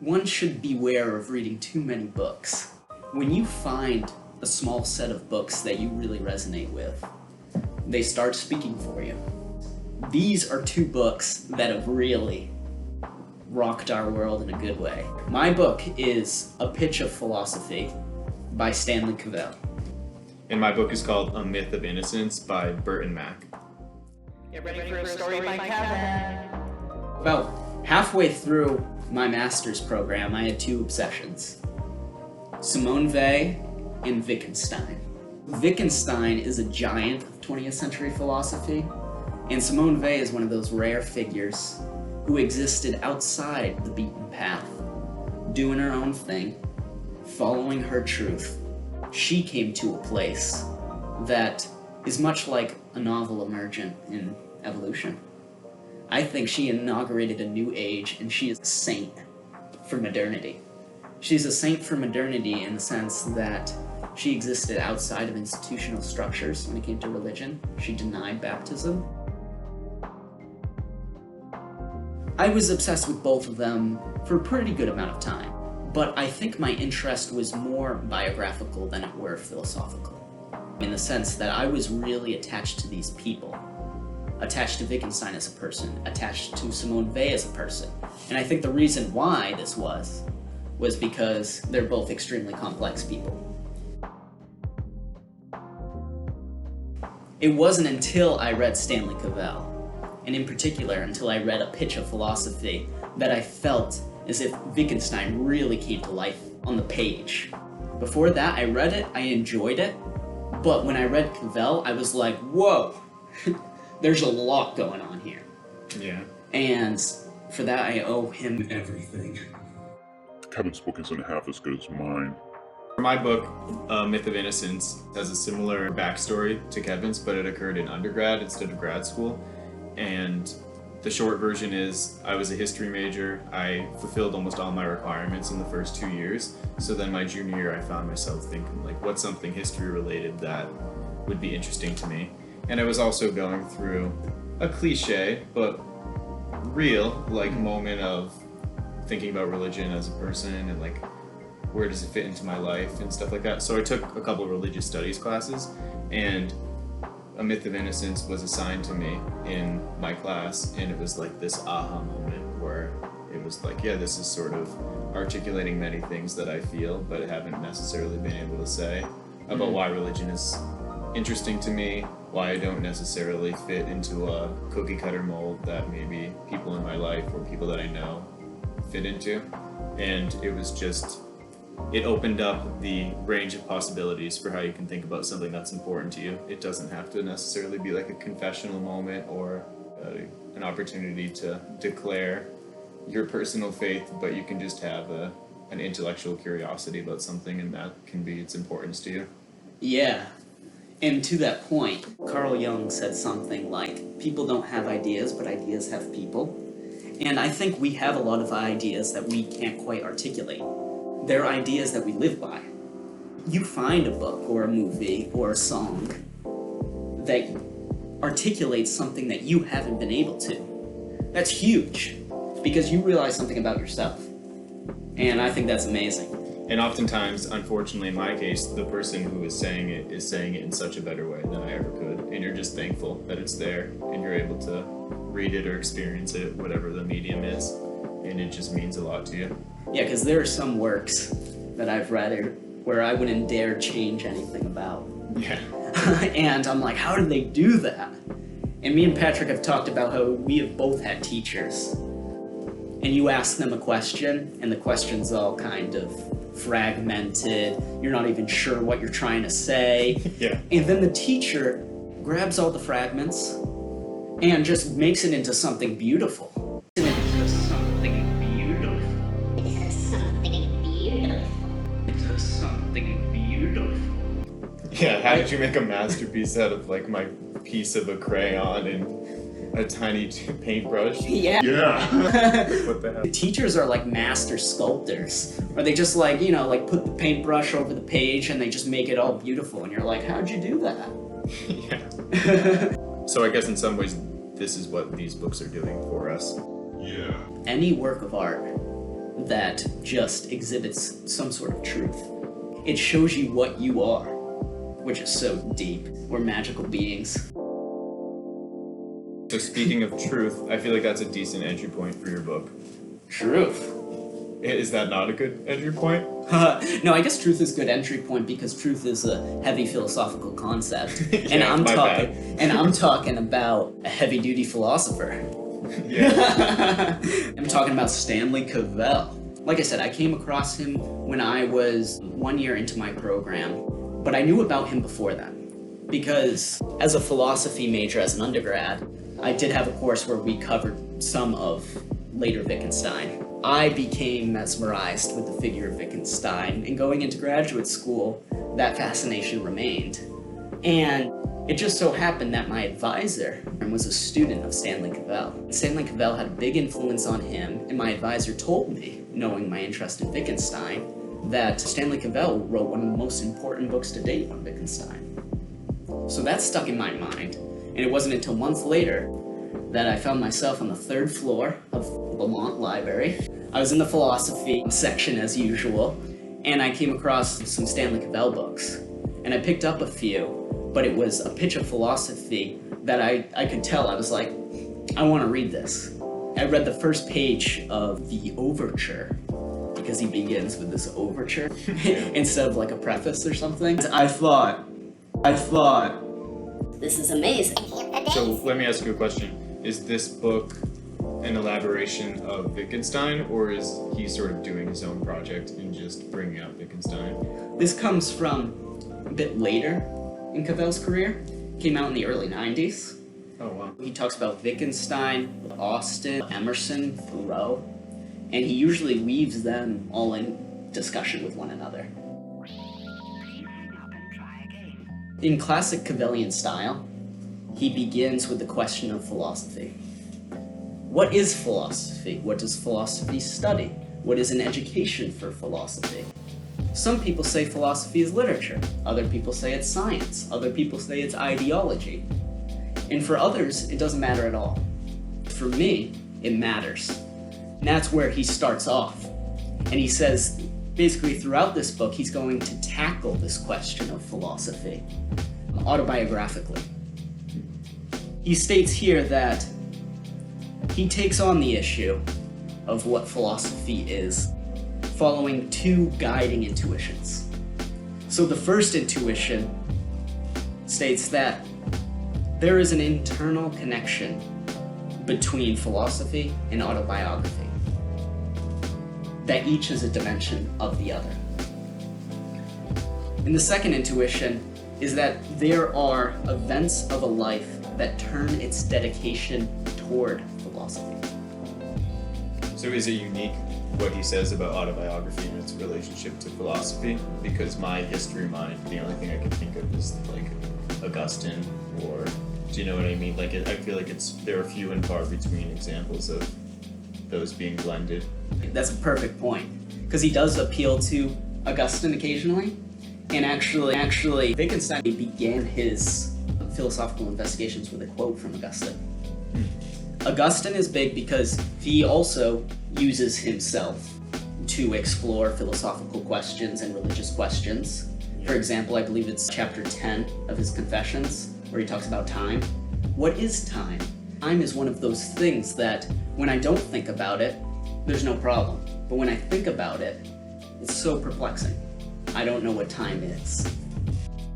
One should beware of reading too many books. When you find a small set of books that you really resonate with, they start speaking for you. These are two books that have really rocked our world in a good way. My book is A Pitch of Philosophy by Stanley Cavell. And my book is called A Myth of Innocence by Burt and Mack. Get ready for a story by Kevin. About halfway through my master's program, I had two obsessions: Simone Vay and Wittgenstein. Wittgenstein is a giant of 20th century philosophy, and Simone Vay is one of those rare figures who existed outside the beaten path, doing her own thing, following her truth. She came to a place that is much like a novel emergent in evolution. I think she inaugurated a new age, and she is a saint for modernity. She's a saint for modernity in the sense that she existed outside of institutional structures when it came to religion. She denied baptism. I was obsessed with both of them for a pretty good amount of time, but I think my interest was more biographical than it were philosophical, in the sense that I was really attached to these people, attached to Wittgenstein as a person, attached to Simone Vay as a person. And I think the reason why this was because they're both extremely complex people. It wasn't until I read Stanley Cavell, and in particular until I read A Pitch of Philosophy, that I felt as if Wittgenstein really came to life on the page. Before that, I read it, I enjoyed it, but when I read Cavell, I was like, whoa, there's a lot going on here. Yeah. And for that, I owe him everything. Kevin's book isn't half as good as mine. My book, Myth of Innocence, has a similar backstory to Kevin's, but it occurred in undergrad instead of grad school. And the short version is, I was a history major. I fulfilled almost all my requirements in the first 2 years. So then my junior year, I found myself thinking, like, what's something history related that would be interesting to me? And I was also going through a cliche, but real, like, moment of thinking about religion as a person and, like, where does it fit into my life and stuff like that. So I took a couple of religious studies classes, and A Myth of Innocence was assigned to me in my class, and it was like this aha moment where it was like, yeah, this is sort of articulating many things that I feel but haven't necessarily been able to say about why religion is interesting to me, why I don't necessarily fit into a cookie cutter mold that maybe people in my life or people that I know fit into. And it was just, it opened up the range of possibilities for how you can think about something that's important to you. It doesn't have to necessarily be like a confessional moment or an opportunity to declare your personal faith, but you can just have an intellectual curiosity about something, and that can be its importance to you. Yeah. And to that point, Carl Jung said something like, people don't have ideas, but ideas have people. And I think we have a lot of ideas that we can't quite articulate. They're ideas that we live by. You find a book or a movie or a song that articulates something that you haven't been able to. That's huge, because you realize something about yourself. And I think that's amazing. And oftentimes, unfortunately in my case, the person who is saying it in such a better way than I ever could. And you're just thankful that it's there and you're able to read it or experience it, whatever the medium is. And it just means a lot to you. Yeah, because there are some works that I've read where I wouldn't dare change anything about. Yeah. And I'm like, how did they do that? And me and Patrick have talked about how we have both had teachers. And you ask them a question, and the question's all kind of fragmented. You're not even sure what you're trying to say. Yeah. And then the teacher grabs all the fragments and just makes it into something beautiful. Into something beautiful. Into something beautiful. Into something beautiful. Yeah, how did you make a masterpiece out of like my piece of a crayon and a tiny paintbrush? Yeah. What the hell? The teachers are like master sculptors. Or they just like, you know, like put the paintbrush over the page and they just make it all beautiful. And you're like, how'd you do that? Yeah. So I guess in some ways, this is what these books are doing for us. Yeah. Any work of art that just exhibits some sort of truth, it shows you what you are, which is so deep. We're magical beings. So speaking of truth, I feel like that's a decent entry point for your book. Truth. Is that not a good entry point? No, I guess truth is a good entry point because truth is a heavy philosophical concept. And Yeah, I'm talking about a heavy-duty philosopher. Yeah. I'm talking about Stanley Cavell. Like I said, I came across him when I was 1 year into my program, but I knew about him before then. Because as a philosophy major as an undergrad, I did have a course where we covered some of later Wittgenstein. I became mesmerized with the figure of Wittgenstein, and going into graduate school, that fascination remained. And it just so happened that my advisor was a student of Stanley Cavell. Stanley Cavell had a big influence on him, and my advisor told me, knowing my interest in Wittgenstein, that Stanley Cavell wrote one of the most important books to date on Wittgenstein. So that stuck in my mind, and it wasn't until months later that I found myself on the 3rd floor of Lamont Library. I was in the philosophy section as usual, and I came across some Stanley Cavell books. And I picked up a few, but it was a pitch of philosophy that I could tell. I was like, I want to read this. I read the first page of the overture, because he begins with this overture, instead of like a preface or something. I thought, This is amazing. So let me ask you a question. Is this book an elaboration of Wittgenstein, or is he sort of doing his own project and just bringing out Wittgenstein? This comes from a bit later in Cavell's career. Came out in the early 90s. Oh, wow. He talks about Wittgenstein, Austin, Emerson, Thoreau, and he usually weaves them all in discussion with one another. In classic Cavellian style, he begins with the question of philosophy. What is philosophy? What does philosophy study? What is an education for philosophy? Some people say philosophy is literature. Other people say it's science. Other people say it's ideology. And for others, it doesn't matter at all. For me, it matters. And that's where he starts off. And he says, basically throughout this book, he's going to tackle this question of philosophy autobiographically. He states here that he takes on the issue of what philosophy is, following 2 guiding intuitions. So the first intuition states that there is an internal connection between philosophy and autobiography, that each is a dimension of the other. And the second intuition is that there are events of a life that turn its dedication toward philosophy. So is it unique what he says about autobiography and its relationship to philosophy? Because my history mind, the only thing I can think of is like Augustine, or do you know what I mean? Like I feel like there are few and far between examples of those being blended. That's a perfect point, because he does appeal to Augustine occasionally, and actually Wittgenstein began his philosophical investigations with a quote from Augustine. Augustine is big because he also uses himself to explore philosophical questions and religious questions. For example, I believe it's chapter 10 of his Confessions, where he talks about time. What is time? Time is one of those things that when I don't think about it, there's no problem. But when I think about it, it's so perplexing. I don't know what time is.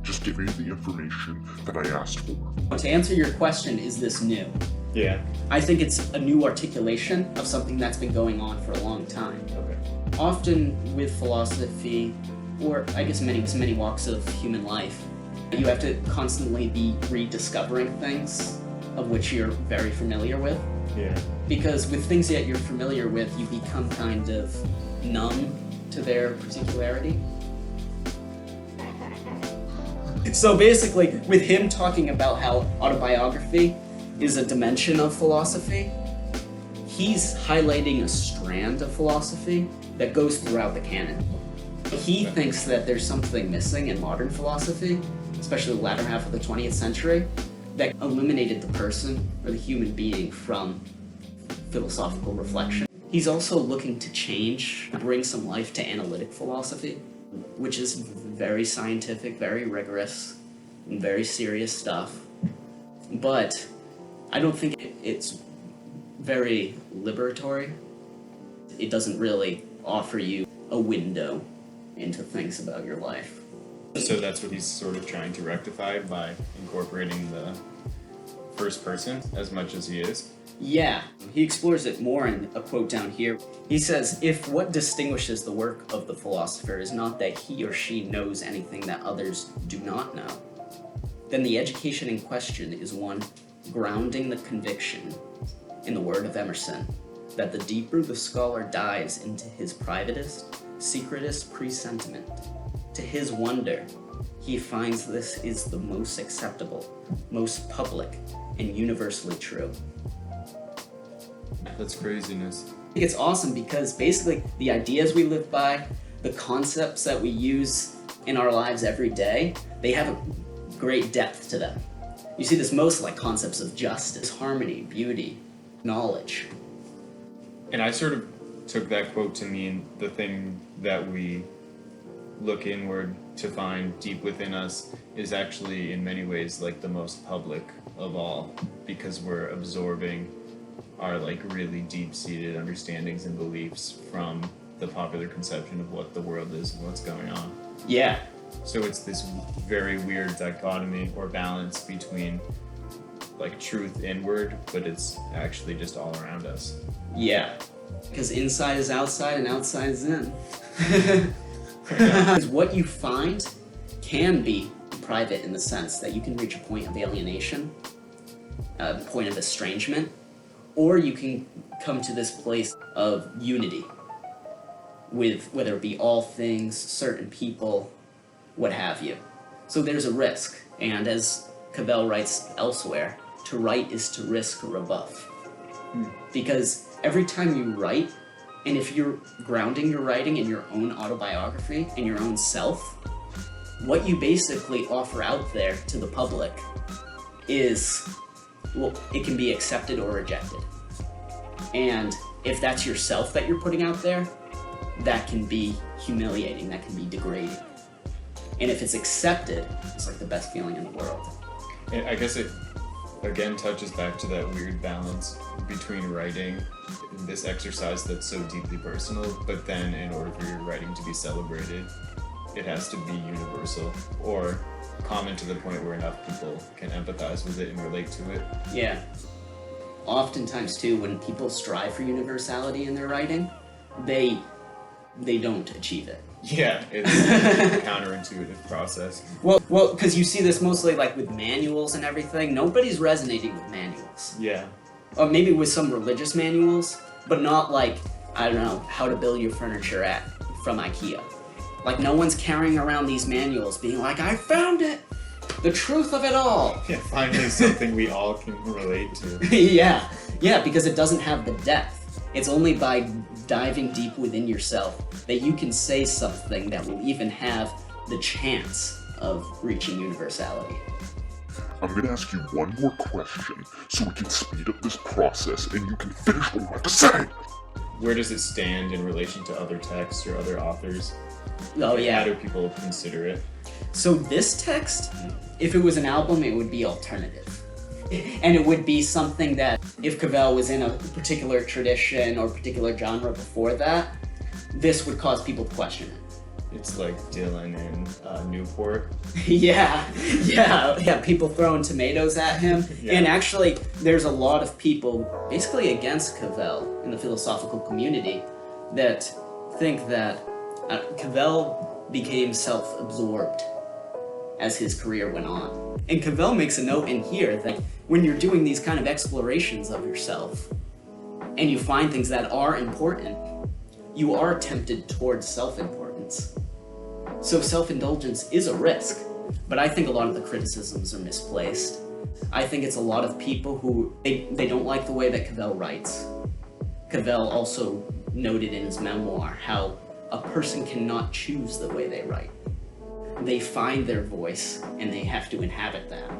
Just give me the information that I asked for. To answer your question, is this new? Yeah. I think it's a new articulation of something that's been going on for a long time. Okay. Often with philosophy, or I guess many walks of human life, you have to constantly be rediscovering things of which you're very familiar with. Yeah. Because with things that you're familiar with, you become kind of numb to their particularity. So basically, with him talking about how autobiography is a dimension of philosophy, he's highlighting a strand of philosophy that goes throughout the canon. He thinks that there's something missing in modern philosophy, especially the latter half of the 20th century, that eliminated the person or the human being from philosophical reflection. He's also looking to bring some life to analytic philosophy, which is very scientific, very rigorous, and very serious stuff. But I don't think it's very liberatory. It doesn't really offer you a window into things about your life. So that's what he's sort of trying to rectify by incorporating the first person as much as he is. Yeah, he explores it more in a quote down here. He says, "If what distinguishes the work of the philosopher is not that he or she knows anything that others do not know, then the education in question is one grounding the conviction, in the word of Emerson, that the deeper the scholar dives into his privatest, secretest presentiment, to his wonder, he finds this is the most acceptable, most public, and universally true." That's craziness. I think it's awesome because basically the ideas we live by, the concepts that we use in our lives every day, they have a great depth to them. You see this most like concepts of justice, harmony, beauty, knowledge. And I sort of took that quote to mean the thing that we look inward to find deep within us is actually in many ways like the most public of all, because we're absorbing our like really deep-seated understandings and beliefs from the popular conception of what the world is and what's going on. Yeah. So it's this very weird dichotomy or balance between like truth inward, but it's actually just all around us. Yeah. Because inside is outside and outside is in. Because what you find can be private in the sense that you can reach a point of alienation, a point of estrangement, or you can come to this place of unity with whether it be all things, certain people, what have you. So there's a risk, and as Cavell writes elsewhere, to write is to risk a rebuff. Because every time you write, and if you're grounding your writing in your own autobiography and your own self, what you basically offer out there to the public is, well, it can be accepted or rejected. And if that's yourself that you're putting out there, that can be humiliating, that can be degrading. And if it's accepted, it's like the best feeling in the world. And I guess it again touches back to that weird balance between writing, this exercise that's so deeply personal, but then in order for your writing to be celebrated, it has to be universal or common to the point where enough people can empathize with it and relate to it. Yeah. Oftentimes too, when people strive for universality in their writing, they don't achieve it. Yeah, it's a counterintuitive process. Well, because you see this mostly like with manuals and everything. Nobody's resonating with manuals. Yeah. Or maybe with some religious manuals, but not like, I don't know, how to build your furniture from IKEA. Like no one's carrying around these manuals being like, I found it! The truth of it all! Yeah, finally something we all can relate to. Yeah, because it doesn't have the depth. It's only by diving deep within yourself that you can say something that will even have the chance of reaching universality. I'm going to ask you one more question so we can speed up this process and you can finish what you have to say. Where does it stand in relation to other texts or other authors? Oh yeah. How do people consider it? So this text, if it was an album, it would be alternative. And it would be something that, if Cavell was in a particular tradition or particular genre before that, this would cause people to question it. It's like Dylan in Newport. Yeah, people throwing tomatoes at him. Yeah. And actually, there's a lot of people basically against Cavell in the philosophical community that think that Cavell became self-absorbed as his career went on. And Cavell makes a note in here that when you're doing these kind of explorations of yourself and you find things that are important, you are tempted towards self-importance. So self-indulgence is a risk, but I think a lot of the criticisms are misplaced. I think it's a lot of people who, they don't like the way that Cavell writes. Cavell also noted in his memoir how a person cannot choose the way they write. They find their voice and they have to inhabit that.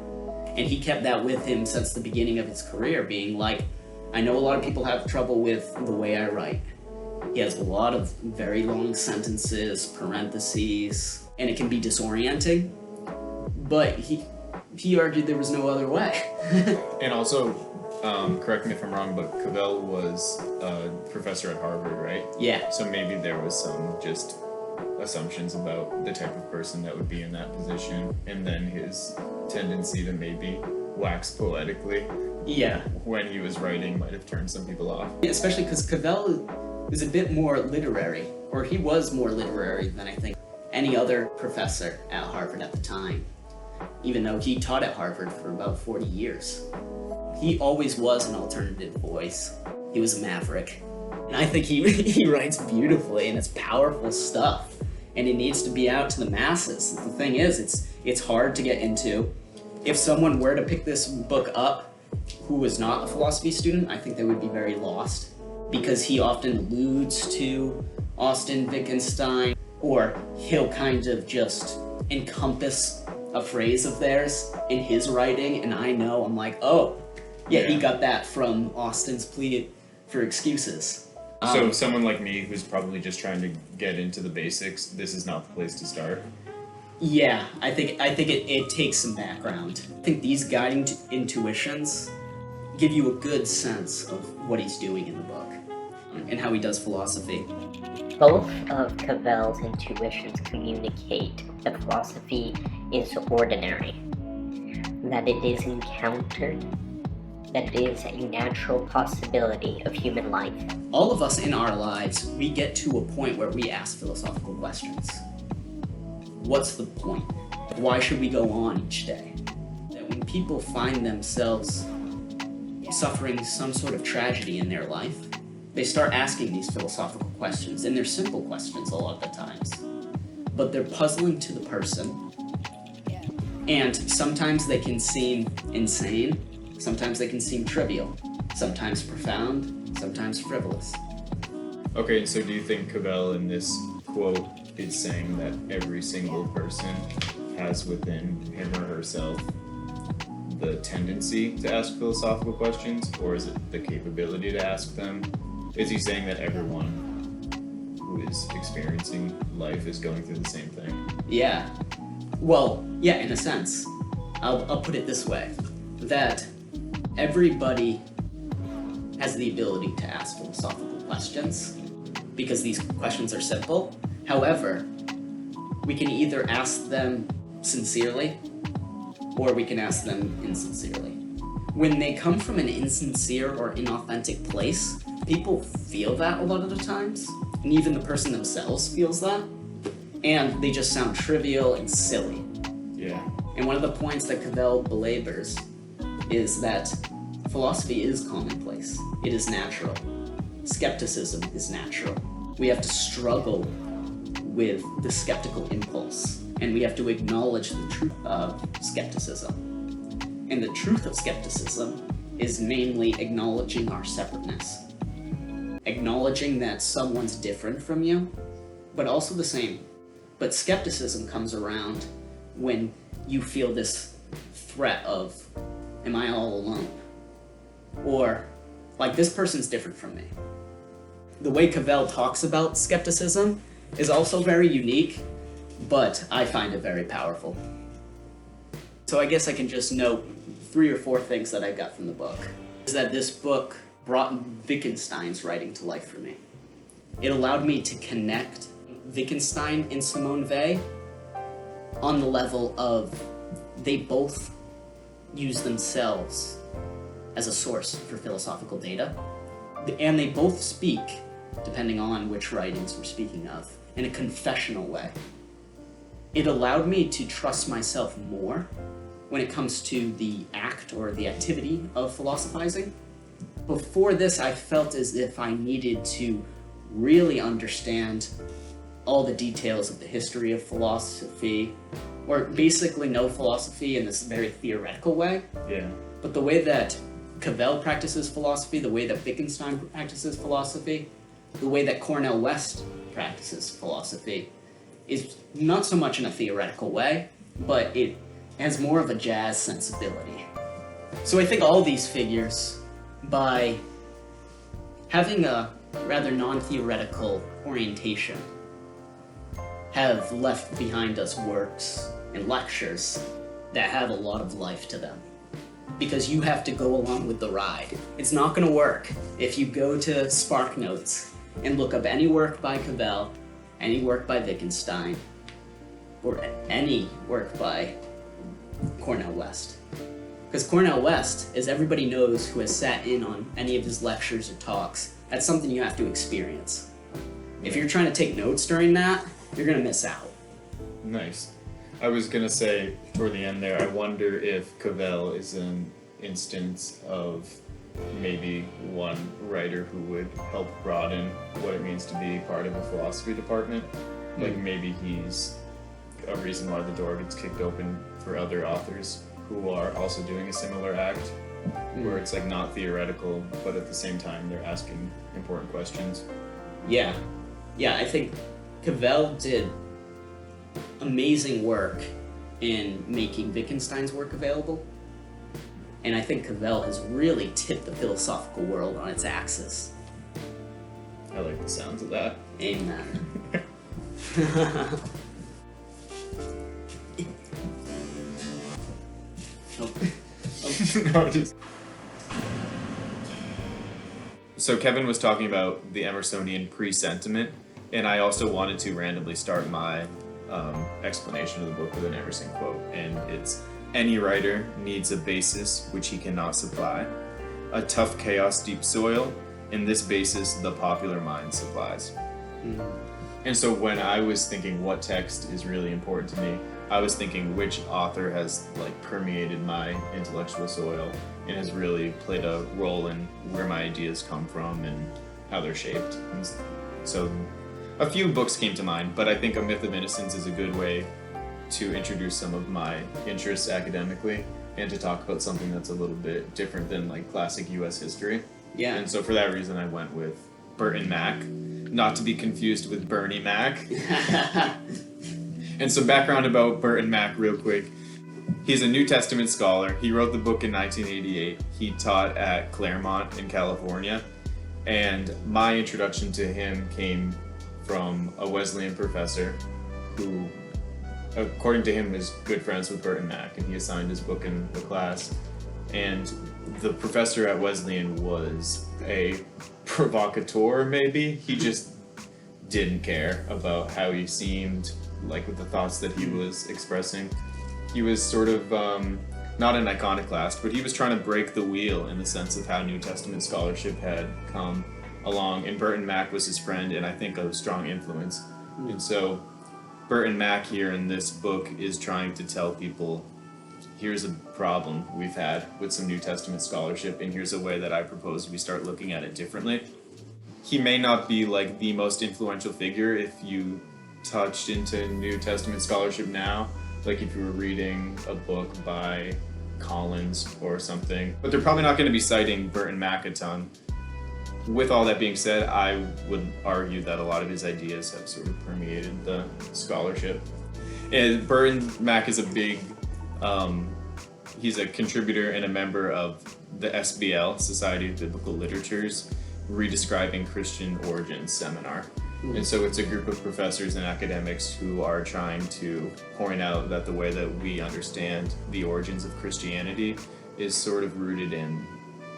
And he kept that with him since the beginning of his career, being like, I know a lot of people have trouble with the way I write. He has a lot of very long sentences, parentheses, and it can be disorienting, but he argued there was no other way. And also, correct me if I'm wrong, but Cavell was a professor at Harvard, right? Yeah. So maybe there was some just assumptions about the type of person that would be in that position, and then his tendency to maybe wax poetically Yeah. when he was writing might have turned some people off. Especially because Cavell is a bit more literary, or he was more literary than I think any other professor at Harvard at the time, even though he taught at Harvard for about 40 years. He always was an alternative voice. He was a maverick. And I think he writes beautifully, and it's powerful stuff. And it needs to be out to the masses. The thing is, it's hard to get into. If someone were to pick this book up who was not a philosophy student, I think they would be very lost, because he often alludes to Austin Wittgenstein, or he'll kind of just encompass a phrase of theirs in his writing, and I'm like, oh, yeah, he got that from Austin's plea for excuses. So someone like me who's probably just trying to get into the basics, this is not the place to start. Yeah, I think it takes some background. I think these guiding intuitions give you a good sense of what he's doing in the book and how he does philosophy. Both of Cavell's intuitions communicate that philosophy is ordinary, that it is encountered, that it is a natural possibility of human life. All of us in our lives, we get to a point where we ask philosophical questions. What's the point? Why should we go on each day? That when people find themselves suffering some sort of tragedy in their life, they start asking these philosophical questions, and they're simple questions a lot of the times, but they're puzzling to the person, and sometimes they can seem insane, sometimes they can seem trivial, sometimes profound, sometimes frivolous. Okay, so do you think Cavell in this quote is saying that every single person has within him or herself the tendency to ask philosophical questions, or is it the capability to ask them? Is he saying that everyone who is experiencing life is going through the same thing? Yeah. Well, yeah, in a sense. I'll put it this way, that everybody has the ability to ask philosophical questions because these questions are simple. However, we can either ask them sincerely or we can ask them insincerely. When they come from an insincere or inauthentic place, people feel that a lot of the times, and even the person themselves feels that, and they just sound trivial and silly. Yeah. And one of the points that Cavell belabors is that philosophy is commonplace. It is natural. Skepticism is natural. We have to struggle with the skeptical impulse, and we have to acknowledge the truth of skepticism. And the truth of skepticism is mainly acknowledging our separateness. Acknowledging that someone's different from you, but also the same. But skepticism comes around when you feel this threat of, am I all alone? Or, like, this person's different from me. The way Cavell talks about skepticism is also very unique, but I find it very powerful. So I guess I can just note 3 or 4 things that I got from the book. Is that this book brought Wittgenstein's writing to life for me. It allowed me to connect Wittgenstein and Simone Vay on the level of they both use themselves as a source for philosophical data, and they both speak, depending on which writings we're speaking of, in a confessional way. It allowed me to trust myself more when it comes to the act or the activity of philosophizing. Before this, I felt as if I needed to really understand all the details of the history of philosophy, or basically know philosophy in this very theoretical way. Yeah. But the way that Cavell practices philosophy, the way that Wittgenstein practices philosophy, the way that Cornel West practices philosophy is not so much in a theoretical way, but it has more of a jazz sensibility. So I think all these figures, by having a rather non-theoretical orientation, have left behind us works and lectures that have a lot of life to them. Because you have to go along with the ride. It's not going to work if you go to SparkNotes and look up any work by Cavell, any work by Wittgenstein, or any work by Cornel West. Because Cornel West, as everybody knows who has sat in on any of his lectures or talks, that's something you have to experience. If you're trying to take notes during that, you're going to miss out. Nice. I was gonna say toward the end there, I wonder if Cavell is an instance of maybe one writer who would help broaden what it means to be part of a philosophy department. Like maybe he's a reason why the door gets kicked open for other authors who are also doing a similar act, where it's like not theoretical, but at the same time they're asking important questions. Yeah, I think Cavell did amazing work in making Wittgenstein's work available, and I think Cavell has really tipped the philosophical world on its axis. I like the sounds of that. Amen. No, just... So Kevin was talking about the Emersonian pre-sentiment, and I also wanted to randomly start my explanation of the book with an Emerson quote, and it's, "Any writer needs a basis which he cannot supply, a tough chaos deep soil, and this basis the popular mind supplies." And so when I was thinking what text is really important to me, I was thinking which author has like permeated my intellectual soil and has really played a role in where my ideas come from and how they're shaped. And so a few books came to mind, but I think A Myth of Innocence is a good way to introduce some of my interests academically and to talk about something that's a little bit different than like classic US history. Yeah. And so for that reason I went with Burt and Mack, not to be confused with Bernie Mac. And some background about Burt and Mack real quick. He's a New Testament scholar. He wrote the book in 1988. He taught at Claremont in California. And my introduction to him came from a Wesleyan professor who, according to him, is good friends with Burton Mack, and he assigned his book in the class. And the professor at Wesleyan was a provocateur, maybe. He just didn't care about how he seemed, like with the thoughts that he was expressing. He was sort of not an iconoclast, but he was trying to break the wheel in the sense of how New Testament scholarship had come along, and Burton Mack was his friend and I think a strong influence. And so Burton Mack here in this book is trying to tell people, here's a problem we've had with some New Testament scholarship, and here's a way that I propose we start looking at it differently. He may not be like the most influential figure if you touched into New Testament scholarship now, like if you were reading a book by Collins or something, but they're probably not going to be citing Burton Mack a ton. With all that being said, I would argue that a lot of his ideas have sort of permeated the scholarship. And Burton Mack is a big, he's a contributor and a member of the SBL, Society of Biblical Literatures, Redescribing Christian Origins seminar. And so it's a group of professors and academics who are trying to point out that the way that we understand the origins of Christianity is sort of rooted in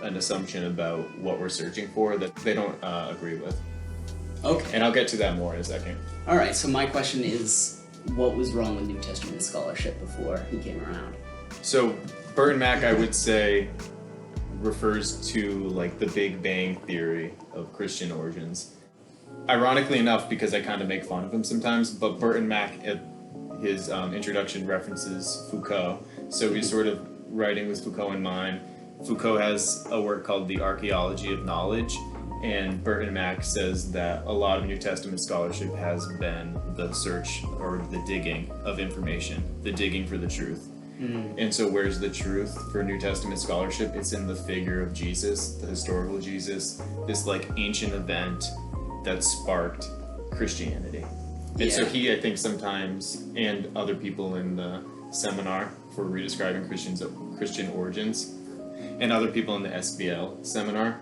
an assumption about what we're searching for that they don't agree with. Okay. And I'll get to that more in a second. All right, so my question is, what was wrong with New Testament scholarship before he came around? So Burton Mack, I would say, refers to like the Big Bang theory of Christian origins. Ironically enough, because I kind of make fun of him sometimes, but Burton Mack at his introduction references Foucault. So he's sort of writing with Foucault in mind. Foucault has a work called The Archaeology of Knowledge, and Burton Mack says that a lot of New Testament scholarship has been the search or the digging of information, the digging for the truth. And so where's the truth for New Testament scholarship? It's in the figure of Jesus, the historical Jesus, this like ancient event that sparked Christianity. And so he, I think sometimes, and other people in the seminar for Redescribing Christian Origins, and other people in the SBL seminar,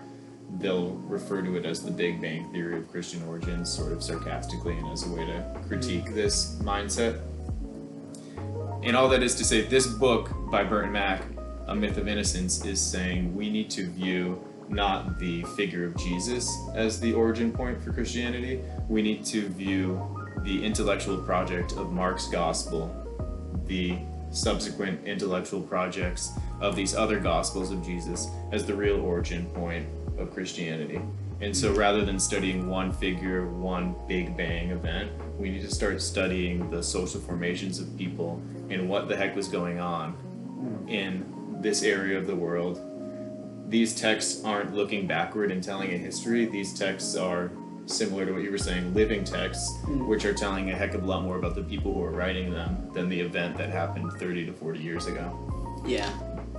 they'll refer to it as the Big Bang Theory of Christian origins, sort of sarcastically and as a way to critique this mindset. And all that is to say, this book by Burt and Mack, A Myth of Innocence, is saying we need to view not the figure of Jesus as the origin point for Christianity. We need to view the intellectual project of Mark's gospel, the subsequent intellectual projects of these other gospels of Jesus, as the real origin point of Christianity. And so rather than studying one figure, one big bang event, we need to start studying the social formations of people and what the heck was going on in this area of the world. These texts aren't looking backward and telling a history. These texts are similar to what you were saying, living texts, which are telling a heck of a lot more about the people who are writing them than the event that happened 30 to 40 years ago. Yeah.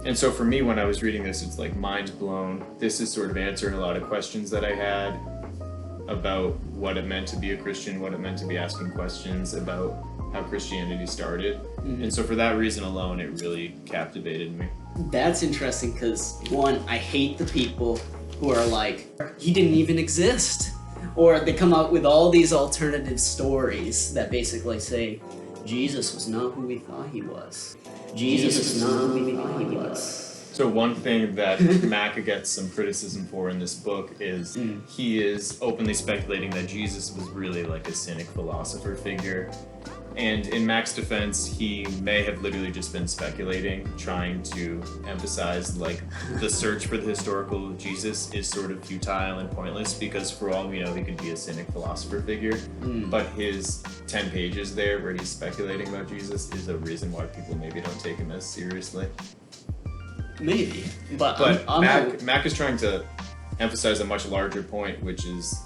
And so for me, when I was reading this, it's like mind blown. This is sort of answering a lot of questions that I had about what it meant to be a Christian, what it meant to be asking questions about how Christianity started. And so for that reason alone, it really captivated me. That's interesting because, one, I hate the people who are like, he didn't even exist. Or they come out with all these alternative stories that basically say, Jesus was not who we thought he was. Jesus was not who we thought he was. So one thing that Mack gets some criticism for in this book is he is openly speculating that Jesus was really like a cynic philosopher figure. And in Mack's defense, he may have literally just been speculating, trying to emphasize like the search for the historical Jesus is sort of futile and pointless because for all we know, he could be a cynic philosopher figure. But his 10 pages there where he's speculating about Jesus is a reason why people maybe don't take him as seriously. Maybe. But Mack is trying to emphasize a much larger point, which is,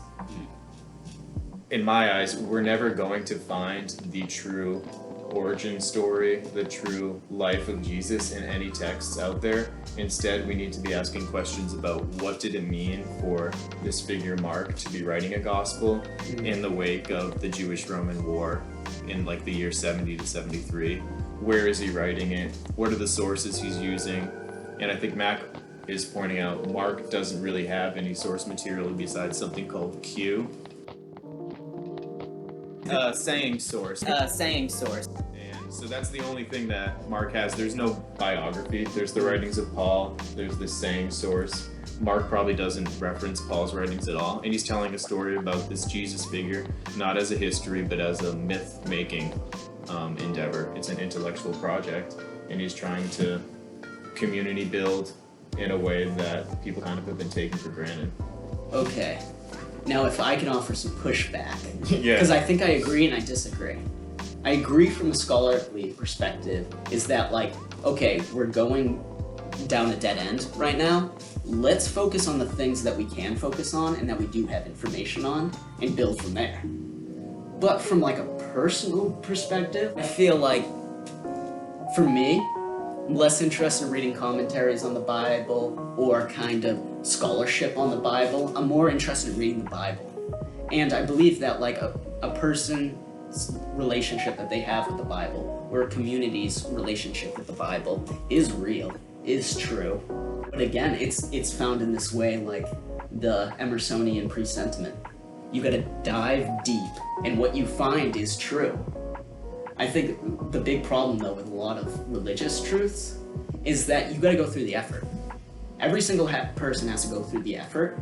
in my eyes, we're never going to find the true origin story, the true life of Jesus in any texts out there. Instead, we need to be asking questions about what did it mean for this figure Mark to be writing a gospel in the wake of the Jewish-Roman War in like the year 70 to 73. Where is he writing it? What are the sources he's using? And I think Mack is pointing out Mark doesn't really have any source material besides something called Q. Saying source. Saying source. And so that's the only thing that Mark has. There's no biography. There's the writings of Paul. There's this saying source. Mark probably doesn't reference Paul's writings at all. And he's telling a story about this Jesus figure, not as a history, but as a myth-making endeavor. It's an intellectual project. And he's trying to community build in a way that people kind of have been taken for granted. Okay. Now, if I can offer some pushback, Yeah. because I think I agree and I disagree. I agree from a scholarly perspective is that, like, okay, we're going down a dead end right now. Let's focus on the things that we can focus on and that we do have information on and build from there. But from, like, a personal perspective, I feel like, for me, I'm less interested in reading commentaries on the Bible or kind of scholarship on the Bible. I'm more interested in reading the Bible. And I believe that like a person's relationship that they have with the Bible or a community's relationship with the Bible is real, is true. But again, it's found in this way, like the Emersonian presentiment. You gotta dive deep and what you find is true. I think the big problem, though, with a lot of religious truths is that you got to go through the effort. Every single person has to go through the effort,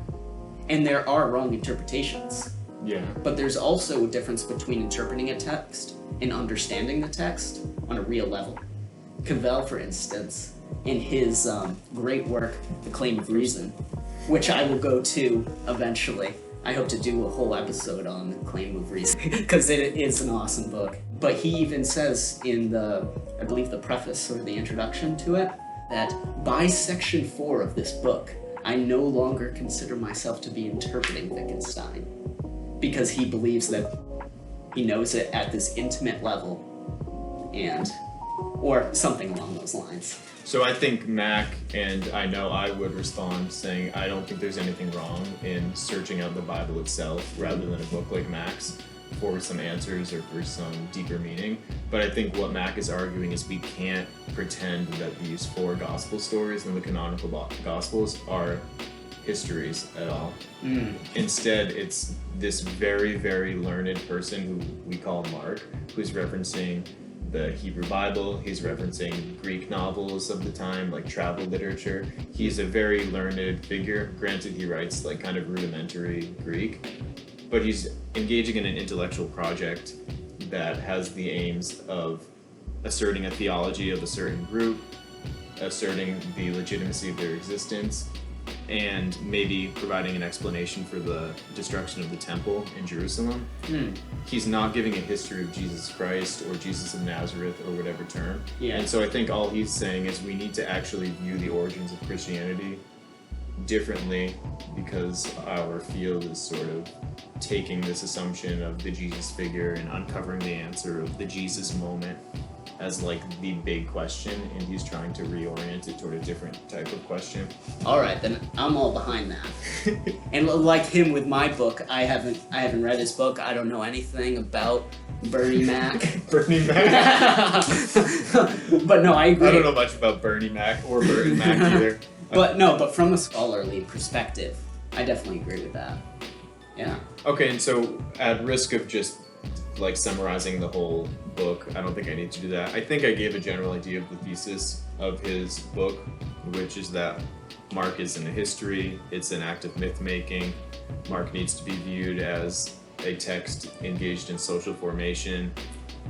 and there are wrong interpretations. Yeah. But there's also a difference between interpreting a text and understanding the text on a real level. Cavell, for instance, in his great work, The Claim of Reason, which I will go to eventually. I hope to do a whole episode on The Claim of Reason, because it is an awesome book. But he even says in I believe the preface or the introduction to it, that by section 4 of this book, I no longer consider myself to be interpreting Wittgenstein, because he believes that he knows it at this intimate level, or something along those lines. So I think Mack, and I know I would respond saying I don't think there's anything wrong in searching out the Bible itself rather than a book like Mack's for some answers or for some deeper meaning. But I think what Mack is arguing is we can't pretend that these 4 gospel stories in the canonical gospels are histories at all. Instead, it's this very, very learned person who we call Mark, who's referencing the Hebrew Bible, he's referencing Greek novels of the time, like travel literature. He's a very learned figure. Granted, he writes like kind of rudimentary Greek, but he's engaging in an intellectual project that has the aims of asserting a theology of a certain group, asserting the legitimacy of their existence, and maybe providing an explanation for the destruction of the temple in Jerusalem. He's not giving a history of Jesus Christ or Jesus of Nazareth or whatever term. And so I think all he's saying is we need to actually view the origins of Christianity differently, because our field is sort of taking this assumption of the Jesus figure and uncovering the answer of the Jesus moment as like the big question, and he's trying to reorient it toward a different type of question. All right, then I'm all behind that. And like him with my book, I haven't read his book. I don't know anything about Burton Mack. Burton Mack. But no, I agree. I don't know much about Burton Mack or Burton Mack either. But from a scholarly perspective, I definitely agree with that. Yeah. Okay, and so at risk of just like summarizing the whole book, I don't think I need to do that. I think I gave a general idea of the thesis of his book, which is that Mark isn't a history, it's an act of myth-making. Mark needs to be viewed as a text engaged in social formation.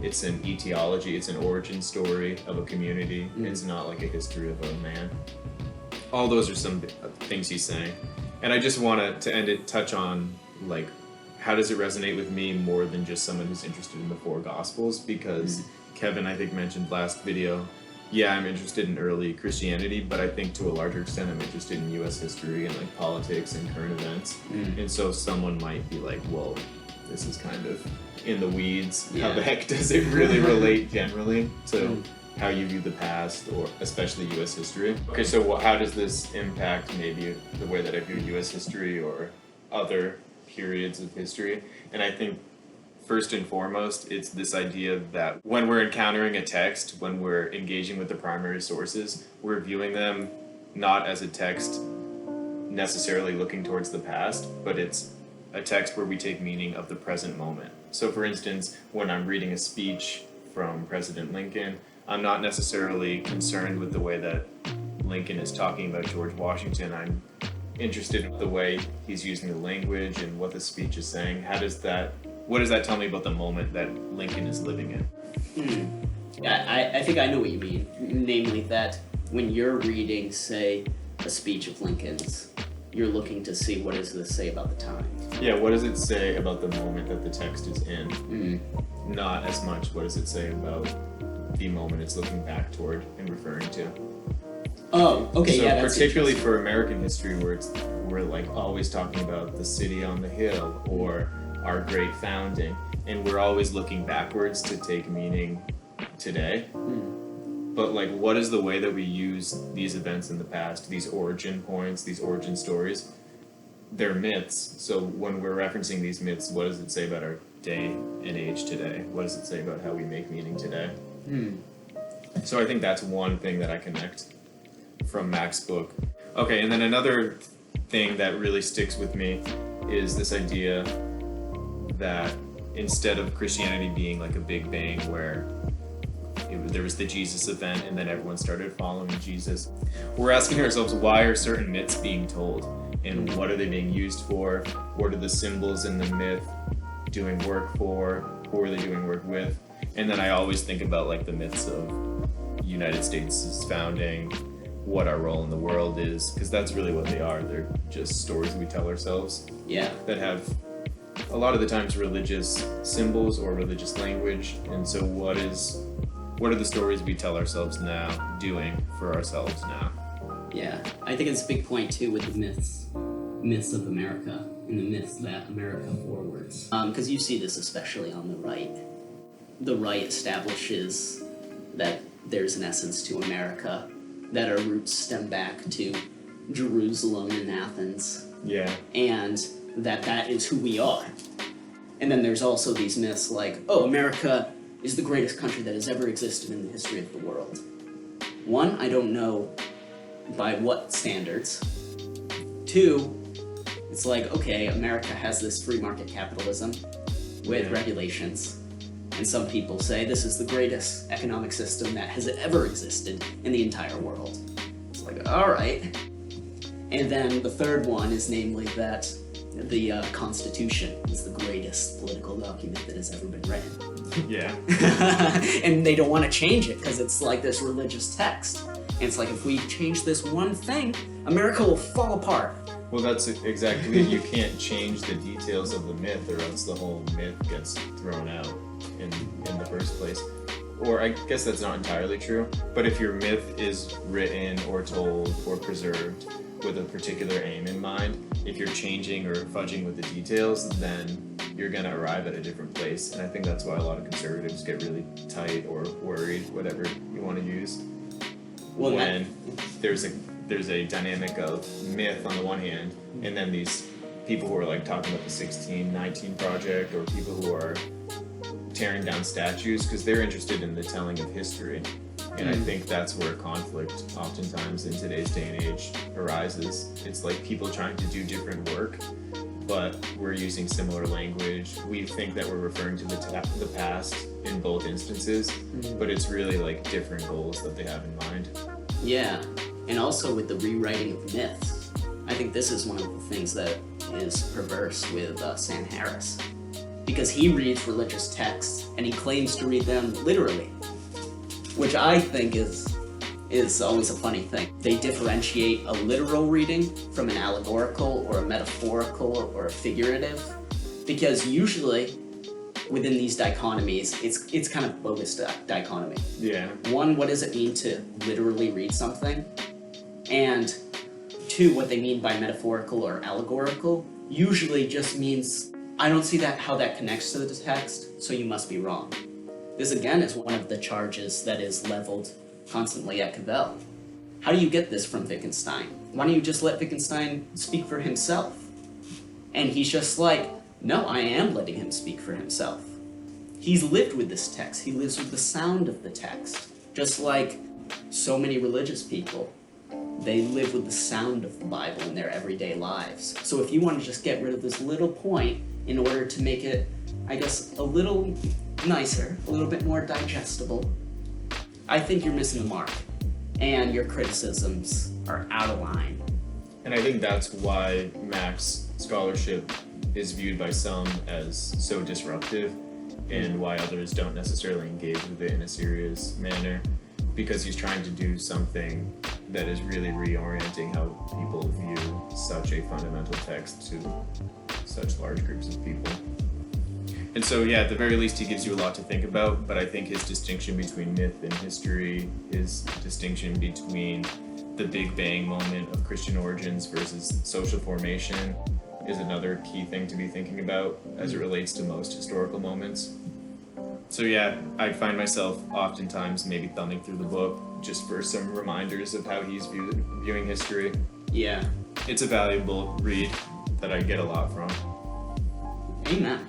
It's an etiology, it's an origin story of a community. It's not like a history of a man. All those are some things he's saying. And I just want to end it, touch on like, how does it resonate with me more than just someone who's interested in the four Gospels? Because Kevin, I think, mentioned last video, yeah, I'm interested in early Christianity, but I think to a larger extent I'm interested in US history and like politics and current events. And so someone might be like, whoa, this is kind of in the weeds. How the heck does it really relate generally to how you view the past, or especially US history? Okay, so how does this impact maybe the way that I view US history or other periods of history? And I think first and foremost, it's this idea that when we're encountering a text, when we're engaging with the primary sources, we're viewing them not as a text necessarily looking towards the past, but it's a text where we take meaning of the present moment. So for instance, when I'm reading a speech from President Lincoln, I'm not necessarily concerned with the way that Lincoln is talking about George Washington. I'm interested in the way he's using the language and what the speech is saying. What does that tell me about the moment that Lincoln is living in? I think I know what you mean. Namely that when you're reading, say, a speech of Lincoln's, you're looking to see what does this say about the time. Yeah, what does it say about the moment that the text is in? Not as much what does it say about the moment it's looking back toward and referring to. Oh, okay, so yeah, that's particularly for American history, where we're like always talking about the city on the hill or our great founding, and we're always looking backwards to take meaning today. But like, what is the way that we use these events in the past, these origin points, these origin stories? They're myths. So when we're referencing these myths, what does it say about our day and age today? What does it say about how we make meaning today? So I think that's one thing that I connect from Mack's book. Okay, and then another thing that really sticks with me is this idea that instead of Christianity being like a big bang where there was the Jesus event and then everyone started following Jesus, we're asking ourselves, why are certain myths being told? And what are they being used for? What are the symbols in the myth doing work for? Who are they doing work with? And then I always think about like the myths of United States' founding, what our role in the world is, because that's really what they are. They're just stories we tell ourselves that have a lot of the times religious symbols or religious language. And so what are the stories we tell ourselves now doing for ourselves now? Yeah, I think it's a big point too with the myths of America and the myths that America forwards. Because you see this especially on the right. The right establishes that there's an essence to America, that our roots stem back to Jerusalem and Athens. Yeah. And that is who we are. And then there's also these myths like, oh, America is the greatest country that has ever existed in the history of the world. One, I don't know by what standards. Two, it's like, okay, America has this free market capitalism with regulations, and some people say this is the greatest economic system that has ever existed in the entire world. It's like, all right. And then the third one is namely that the Constitution is the greatest political document that has ever been written. Yeah. And they don't want to change it because it's like this religious text. And it's like, if we change this one thing, America will fall apart. Well, that's exactly it. You can't change the details of the myth, or else the whole myth gets thrown out in the first place. Or I guess that's not entirely true, but if your myth is written or told or preserved with a particular aim in mind, if you're changing or fudging with the details, then you're going to arrive at a different place. And I think that's why a lot of conservatives get really tight or worried, whatever you want to use, Well, when there's a dynamic of myth on the one hand, and then these people who are like talking about the 1619 project, or people who are tearing down statues because they're interested in the telling of history. And I think that's where conflict oftentimes in today's day and age arises. It's like people trying to do different work, but we're using similar language. We think that we're referring to the past in both instances, but it's really like different goals that they have in mind. Yeah, and also with the rewriting of myths, I think this is one of the things that is perverse with Sam Harris, because he reads religious texts and he claims to read them literally, which I think is always a funny thing. They differentiate a literal reading from an allegorical or a metaphorical or a figurative, because usually within these dichotomies, it's kind of bogus dichotomy. Yeah. One, what does it mean to literally read something? And two, what they mean by metaphorical or allegorical usually just means, I don't see how that connects to the text, so you must be wrong. This again is one of the charges that is leveled constantly at Cavell. How do you get this from Wittgenstein? Why don't you just let Wittgenstein speak for himself? And he's just like, no, I am letting him speak for himself. He's lived with this text. He lives with the sound of the text. Just like so many religious people, they live with the sound of the Bible in their everyday lives. So if you want to just get rid of this little point in order to make it, I guess, a little nicer, a little bit more digestible, I think you're missing the mark. And your criticisms are out of line. And I think that's why Mack's scholarship is viewed by some as so disruptive, and why others don't necessarily engage with it in a serious manner, because he's trying to do something that is really reorienting how people view such a fundamental text to such large groups of people. And so, yeah, at the very least, he gives you a lot to think about, but I think his distinction between myth and history, his distinction between the Big Bang moment of Christian origins versus social formation, is another key thing to be thinking about as it relates to most historical moments. So yeah, I find myself oftentimes maybe thumbing through the book just for some reminders of how he's viewing history. Yeah. It's a valuable read that I get a lot from. Amen.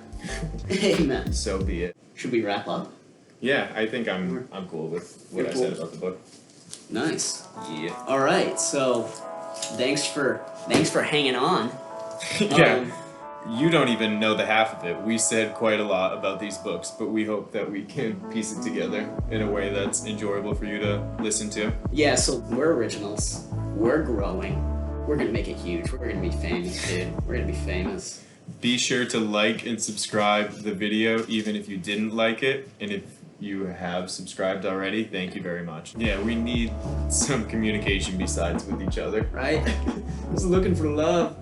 Amen. So be it. Should we wrap up? Yeah, I think I'm cool with what I said about the book. Nice. Yeah. All right. So, thanks for hanging on. Yeah. You don't even know the half of it. We said quite a lot about these books, but we hope that we can piece it together in a way that's enjoyable for you to listen to. Yeah, so we're originals. We're growing. We're gonna make it huge. We're gonna be famous, dude. We're gonna be famous. Be sure to like and subscribe the video, even if you didn't like it. And if you have subscribed already, thank you very much. Yeah, we need some communication besides with each other. Right? Just looking for love.